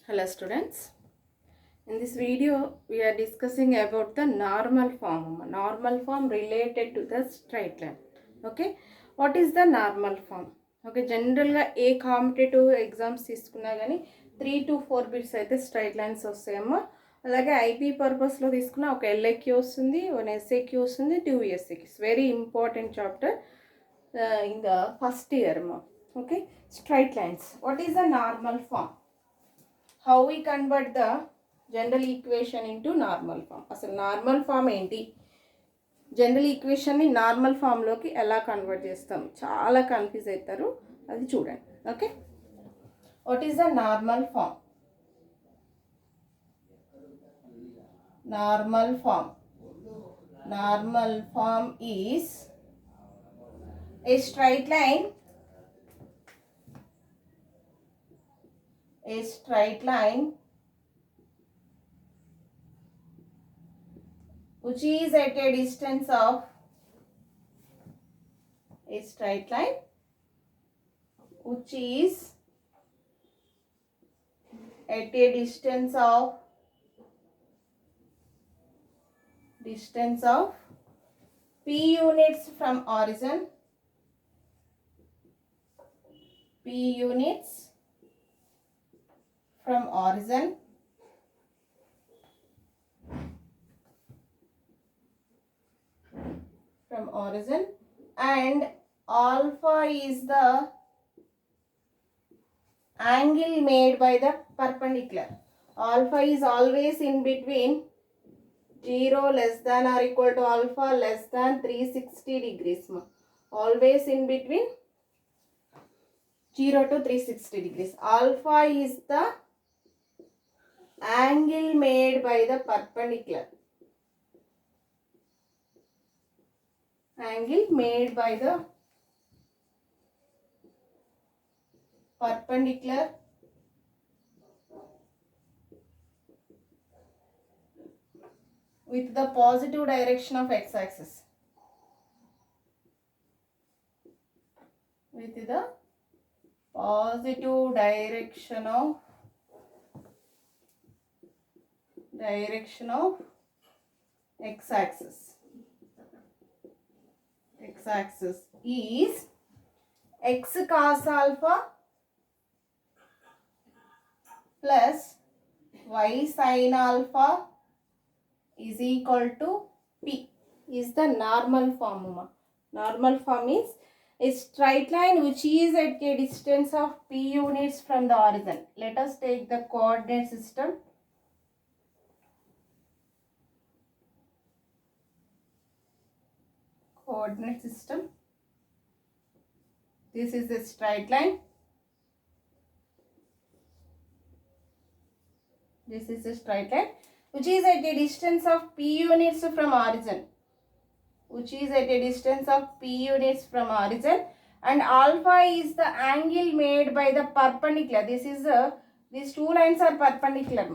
Hello students. In this video we are discussing about the normal form. Normal form related to the straight line. Okay. What is the normal form? Okay. Generally A competitive exams తీసుకున్నా కానీ 3 to 4 bits అయితే straight lines వస్తాయమ్మా. అలాగే IP పర్పస్లో తీసుకున్న ఒక LAQ వస్తుంది, ఒక SAQ వస్తుంది, 2 SAQs. Very important chapter in the first year అమ్మా. Okay. Straight lines. What is the normal form? How we convert the general equation into normal form? అసలు నార్మల్ ఫామ్ ఏంటి, జనరల్ ఈక్వేషన్ని నార్మల్ ఫామ్లోకి ఎలా convert చేస్తాం? చాలా confuse అవుతారు, అది చూడండి. Okay. What is the normal form? Normal form. Normal form is a straight line which is at a distance of p units from origin, and alpha is the angle made by the perpendicular. Alpha is always in between 0 less than or equal to alpha less than 360 degrees. Always in between 0 to 360 degrees. Alpha is the angle made by the perpendicular. With the positive direction of x-axis. With the positive direction of x-axis. X-axis is x cos alpha plus y sin alpha is equal to p. Is the normal form. Normal form is a straight line which is at a distance of p units from the origin. Let us take the coordinate system. This is a straight line. Which is at a distance of p units from origin. And alpha is the angle made by the perpendicular. These two lines are perpendicular.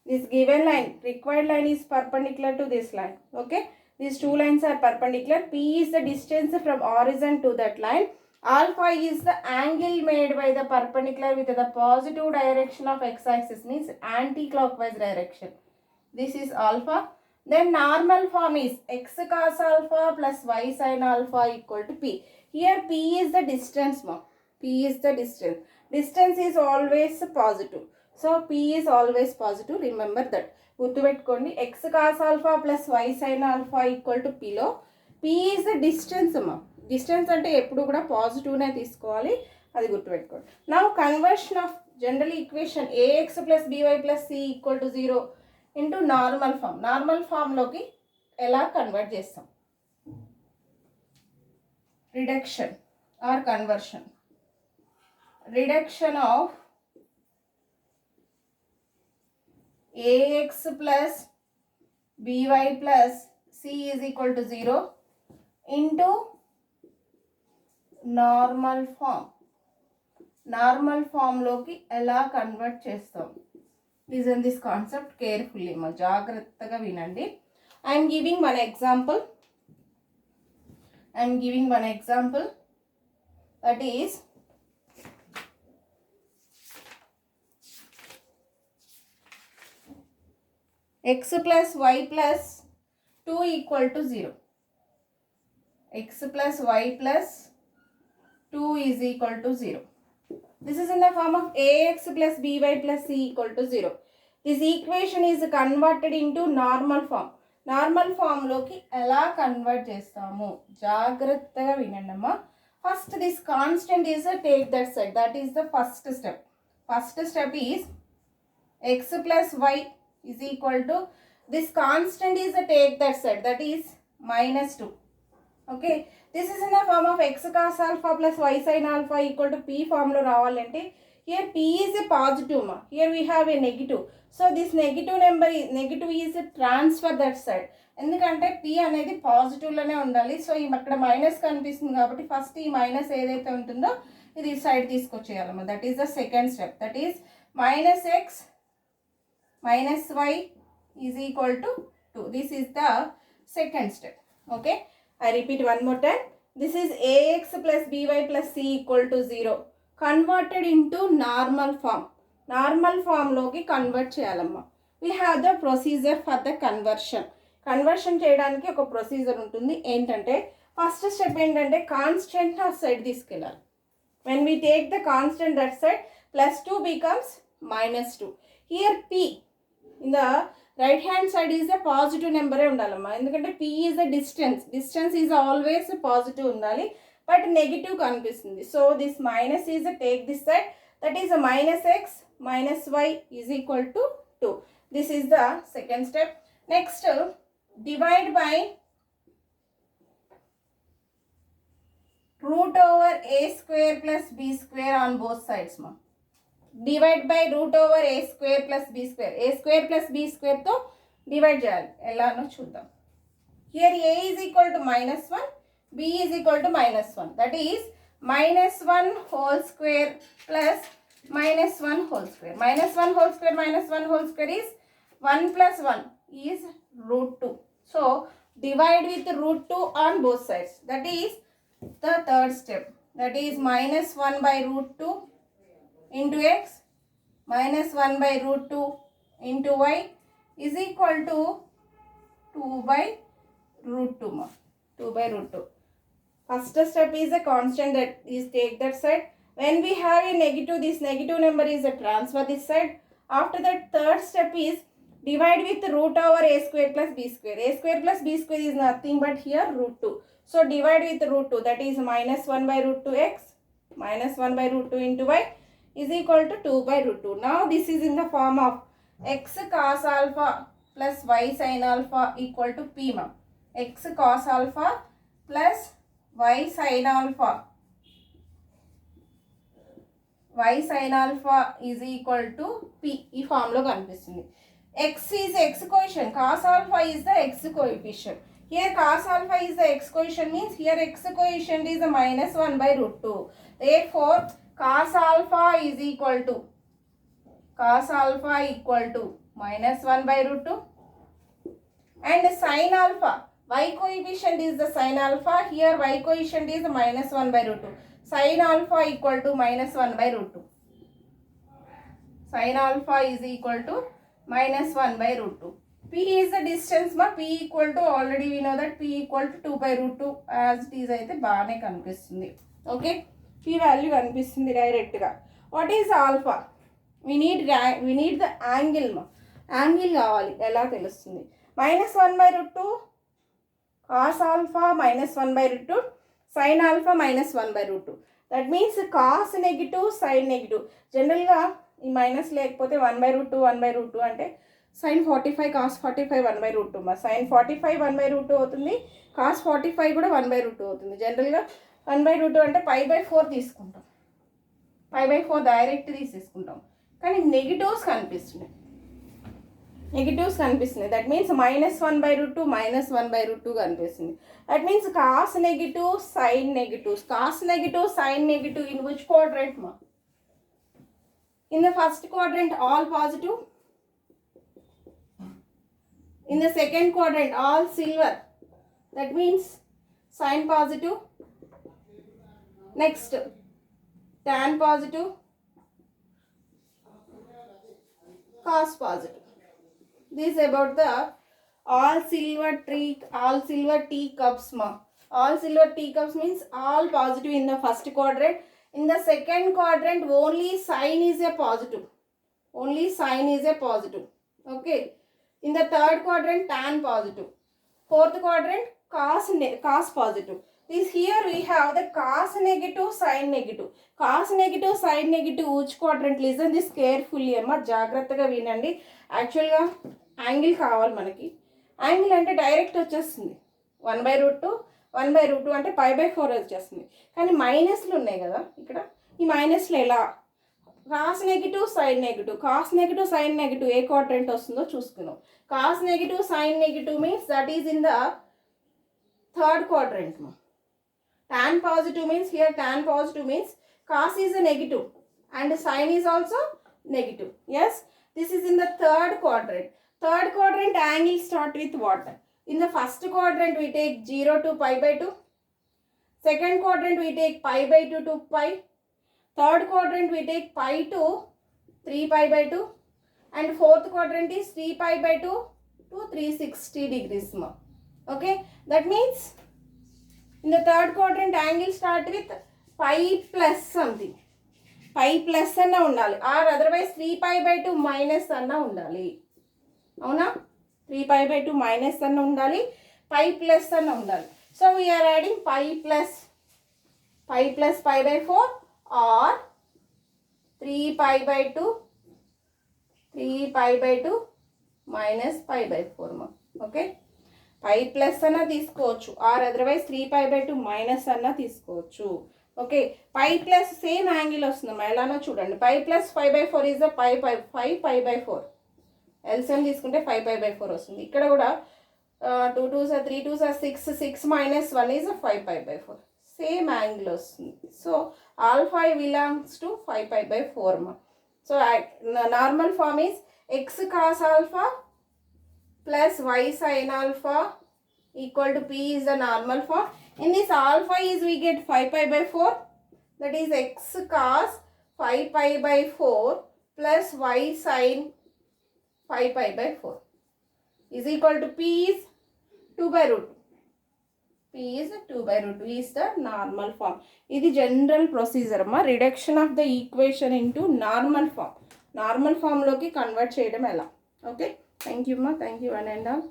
This given line, required line, is perpendicular to this line. Okay. These two lines are perpendicular. P is the distance from origin to that line. Alpha is the angle made by the perpendicular with the positive direction of x-axis, means anti-clockwise direction. This is alpha. Then normal form is x cos alpha plus y sin alpha equal to p. Here p is the distance. Distance is always positive. So p is always positive. Remember that. గుర్తుపెట్టుకోండి, x cos alpha plus y sin alpha equal to p లో p is the distance. Distance అంటే ఎప్పుడు కూడా పాజిటివ్నే తీసుకోవాలి, అది గుర్తుపెట్టుకోండి. Now conversion of general equation ax plus by plus c equal to 0 into normal form. Normal ఫామ్లోకి ఎలా కన్వర్ట్ చేస్తాం? Reduction or conversion. Reduction of ax plus by plus c is equal to 0 into normal ఫామ్లోకి ఎలా convert చేస్తాం? Listen this concept carefully. జాగ్రత్తగా వినండి. I'm giving one example. That is x plus y plus 2 equal to 0. X plus y plus 2 is equal to 0. This is in the form of ax plus by plus c equal to 0. This equation is converted into normal form. Normal ఫామ్లోకి ఎలా convert చేస్తాము జాగ్రత్తగా వినండమ్మా. First this constant is take that side, that is the first step. First step is x plus y is equal to this constant is take that side, that is -2. Okay, this is in the form of x cos alpha plus y sin alpha equal to p ఫామ్లో రావాలంటే here p is a positive ma, here we have a negative, so this negative number is negative is a transfer that side, ఎందుకంటే p అనేది positive లోనే ఉండాలి. So ఇక్కడ minus కనిపిస్తుంది కాబట్టి first ఈ మైనస్ ఏదైతే ఉంటుందో ఇది సైడ్ తీసుకొచ్చేయాలమ్మా. That is the second step, that is -x - y is equal to 2. This is the second step. Okay, I repeat one more time. This is ax plus by plus c equal to 0 converted into normal form. Normal ఫామ్లోకి convert చేయాలమ్మా. We have the procedure for the conversion. Conversion చేయడానికి ఒక procedure ఉంటుంది. ఏంటంటే first step ఏంటంటే constant ఆ side తీసుకెళ్ళాలి. When we take the constant that side +2 becomes -2. Here p in the right hand side is a positive నెంబరే ఉండాలమ్మా. ఎందుకంటే p ఈజ్ a distance is always positive ఉండాలి, బట్ నెగిటివ్ కనిపిస్తుంది. So this minus is take this side, that is -x - y is equal to 2. This is the second step. Next divide by √a² plus b² on both sides మా. Divide by √a² plus b², a² plus b² తో divide చేయాలి. ఎలానో చూద్దాం. Here a is equal to -1, b is equal to -1, that is -1 whole square plus -1 whole square. -1 whole square -1 whole square is 1 plus 1 is √2. So divide with √2 on both sides. That is the third step. That is -1 by √2 into x -1 by √2 into y is equal to 2 by √2. 2 by √2. First step is a constant, that is take that side. When we have a negative, this negative number is a transfer this side. After that, third step is divide with √a² plus b². a² plus b² is nothing but here √2. So divide with √2, that is -1 by √2x -1 by √2 into y is equal to 2 by √2. Now this is in the form of x cos alpha plus y sin alpha equal to p ma. x cos alpha plus y sin alpha is equal to p. ఈ ఫామ్లో కనిపిస్తుంది. x is x coefficient, cos alpha is the x coefficient. Here cos alpha is the x coefficient, means here x coefficient is a -1 by √2. Therefore cos alpha is equal to -1 by √2, and sin alpha, y coefficient is the sin alpha, here y coefficient is -1 by √2. Sin alpha equal to -1 by √2. Sin alpha is equal to -1 by √2. P is the distance ma. P equal to, already we know that P equal to 2 by √2 as it is అయితే బాగానే కనిపిస్తుంది. Okay, P value కనిపిస్తుంది డైరెక్ట్గా. What is alpha? we need the angle ma. Angle కావాలి, ఎలా తెలుస్తుంది? -1 by √2 cos alpha -1 by √2 sin alpha -1 by √2. That means cos negative sin negative. జనరల్గా ఈ మైనస్ లేకపోతే 1 by √2 1 by √2 అంటే sin 45 cos 45 1 by √2 మా. sin 45 1 by √2 అవుతుంది, cos 45 కూడా 1 by √2 అవుతుంది. జనరల్గా 1 by √2 అంటే π/4 తీసుకుంటాం, π/4 డైరెక్ట్ తీసేసుకుంటాం. కానీ నెగిటివ్స్ కనిపిస్తున్నాయి, దట్ మీన్స్ -1 by √2 -1 by √2 కనిపిస్తుంది. That means cos negative sin negatives, cos negative sin negative in which quadrant మా? In the first quadrant all positive, in the second quadrant all silver, that means sin positive. Next tan positive, cos positive. This about the all silver tea cups ma. All silver tea cups means all positive in the first quadrant. In the second quadrant only sign is a positive. Only sign is a positive. Okay. In the third quadrant tan positive. Fourth quadrant cos positive. This here we have the cos negative, sin negative. Cos negative, sin negative which quadrant? Listen this carefully amma, జాగ్రత్తగా వినండి. యాక్చువల్గా angle కావాలి మనకి. Angle అంటే direct వచ్చేస్తుంది 1/√2 1/√2 అంటే π/4 వచ్చేస్తుంది. కానీ మైనస్లు ఉన్నాయి కదా ఇక్కడ, ఈ మైనస్లు ఎలా? Cos negative sin negative, cos negative sin negative ఏ క్వాడ్రెంట్ వస్తుందో చూసుకున్నాం. Cos negative sin negative means that is in the third quadrant మా. tan positive means here tan positive means cos is a negative and sin is also negative. Yes, this is in the third quadrant. Third quadrant angle start with what? In the first quadrant we take 0 to π/2. Second quadrant we take π/2 to π. Third quadrant we take π to 3π/2. And fourth quadrant is 3π/2 to 360 degrees ma. Okay, that means in the third quadrant angle start with pi plus something. Pi plus అన్న ఉండాలి, or otherwise 3π/2 minus అన్న ఉండాలి. అవునా, 3π/2 minus అన్న ఉండాలి, పై plus అన్న ఉండాలి. So we are adding pi plus π/4 or 3π/2 minus π/4 మా. ఓకే, పై ప్లస్ అన్న తీసుకోవచ్చు, ఆర్ అదర్వైజ్ 3π/2 మైనస్ అన్న తీసుకోవచ్చు. Okay, pi plus same angle వస్తుందమ్మా, ఎలానో చూడండి. Pi plus π/4 is the 5π/4. LCM తీసుకుంటే 5π/4 వస్తుంది. ఇక్కడ కూడా 2 2s 3 2s 6 minus 1 is 5π/4. Same angle వస్తుంది. సో ఆల్ 5 బిలాంగ్స్ టు 5π/4 మా. So normal form is x cos alpha plus y sin alpha equal to p is the normal form. In this alpha is we get 5π/4, that is x cos 5π/4 plus y sin 5π/4 is equal to p is 2/√2. P is 2/√2 is the normal form. This is general procedure ma, reduction of the equation into normal form. Normal form loki convert cheyadam ela. Okay, thank you ma, thank you one and all.